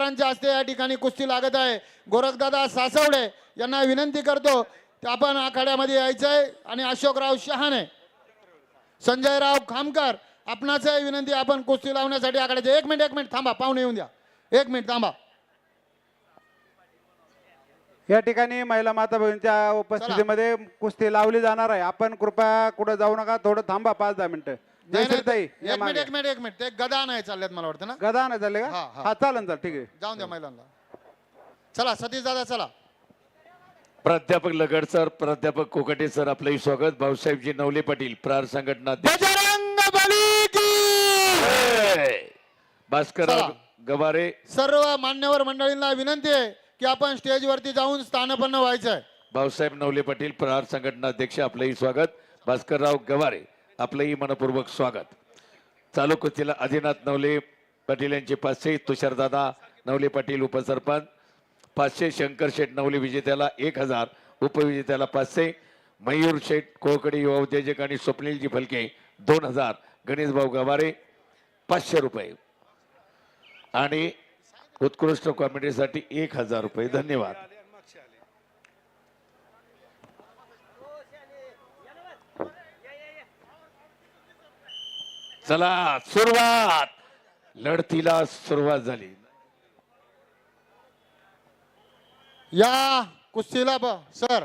मान्यवरांच्या हस्ते या ठिकाणी कुस्ती लागत आहे। गोरखदादा सासवडे यांना विनंती करतो की आपण आखाड्यामध्ये यायचंय आणि अशोकराव शहाणे, संजयराव खामकर आपणाच विनंती, आपण कुस्ती लावण्यासाठी आखाड्याचे। एक मिनिट थांबा, पाहुणे येऊन द्या, एक मिनिट थांबा। या ठिकाणी महिला माता भगिनींच्या उपस्थितीमध्ये कुस्ती लावली जाणार आहे। आपण कृपया कुठे जाऊ नका, थोडं थांबा 5-10 मिनिटं। एक मिनिट ते गदा नाही चाललेत मला वाटतं ना, गदा नाही चालले का? हा चालेल, ठीक आहे, जाऊन द्या महिलांना। चला सतीश दादा चला। प्राध्यापक लगड सर, प्राध्यापक कोकटे सर, आपलं स्वागत। भाऊसाहेबजी नवले पाटील, प्रहार संघटना बजरंग बली की भास्कर गवारे। सर्व मान्यवर मंडळींना विनंती आहे की आपण स्टेजवरती जाऊन स्थानपन्न व्हायचंय। भाऊसाहेब नवले पाटील, प्रहार संघटना अध्यक्ष, आपलंही स्वागत। भास्करराव गवारे, आपलंही मनपूर्वक स्वागत। चालू कुस्तीला आदिनाथ नवले पाटील यांचे 500, तुषारदादा नवले पाटील उपसरपंच 500, शंकर शेठ नवले विजेत्याला 1000, उपविजेत्याला 500, मयूर शेठ कोळकडे युवा उद्योजक आणि स्वप्नीलजी फलके 2000, गणेश भाऊ गवारे 500 रुपये आणि उत्कृष्ट कॉमेडीसाठी 1000 रुपये। धन्यवाद। चला सुरुवात, लढतीला सुरुवात झाली। या कुस्तीला सर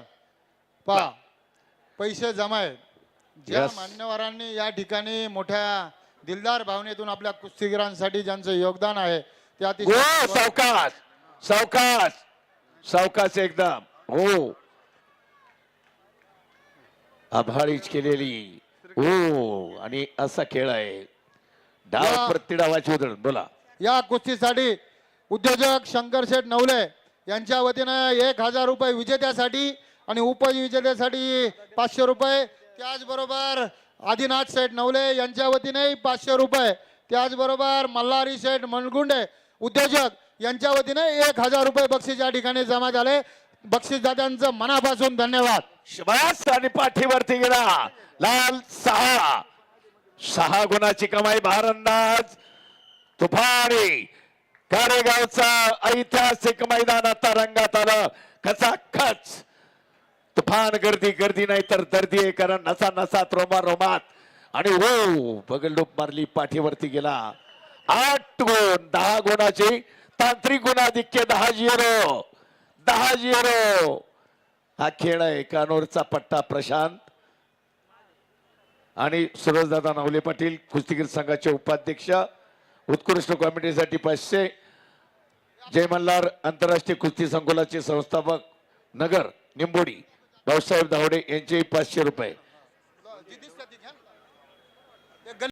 पैसे जमा आहेत। ज्या मान्यवरांनी या ठिकाणी मोठ्या दिलदार भावनेतून आपल्या कुस्तीगिरांसाठी ज्यांचं योगदान आहे ते अतिशय सावकाश सावकाश सावकाश एकदम हो, आभाळीच केलेली हो, आणि असा खेळ आहे, डाव प्रतिडावाची उधळण। बोला। या कुस्तीसाठी उद्योजक शंकर शेठ नवले यांच्या वतीनं 1000 रुपये विजेत्यासाठी आणि उपविजेत्यासाठी 500 रुपये, त्याचबरोबर आदिनाथ शेठ नवले यांच्या वतीने 500 रुपये, त्याचबरोबर मल्हारी शेठ मनगुंडे उद्योजक यांच्या वतीने 1000 रुपये बक्षीस या ठिकाणी जमा झाले। बक्षीसदात्यांचं मनापासून धन्यवाद। शबास। आणि पाठीवरती गेला लाल 6 गुणाची कमाई, भारंदाज तुफानी कारेगावचा ऐतिहासिक मैदान आता रंगात आलं। खचाखच तुफान गर्दी नाही तर दर्दी आहे, कारण नसा नसात रोमात आणि हो बगलडूप मारली, पाठीवरती गेला। 8 गुण 10 गुणाची तांत्रिक गुणाधिक्य 10-0 10-0 हा खेळ आहे। कानोरचा पट्टा प्रशांत आणि सुरजदादा नवले पाटील कुस्तीगीर संघाचे उपाध्यक्ष, उत्कृष्ट कॉमेडीसाठी 500, जय मल्हार आंतरराष्ट्रीय कुस्ती संकुलाचे संस्थापक नगर निंबोडी भाऊसाहेब धावडे यांचे 500 रुपये।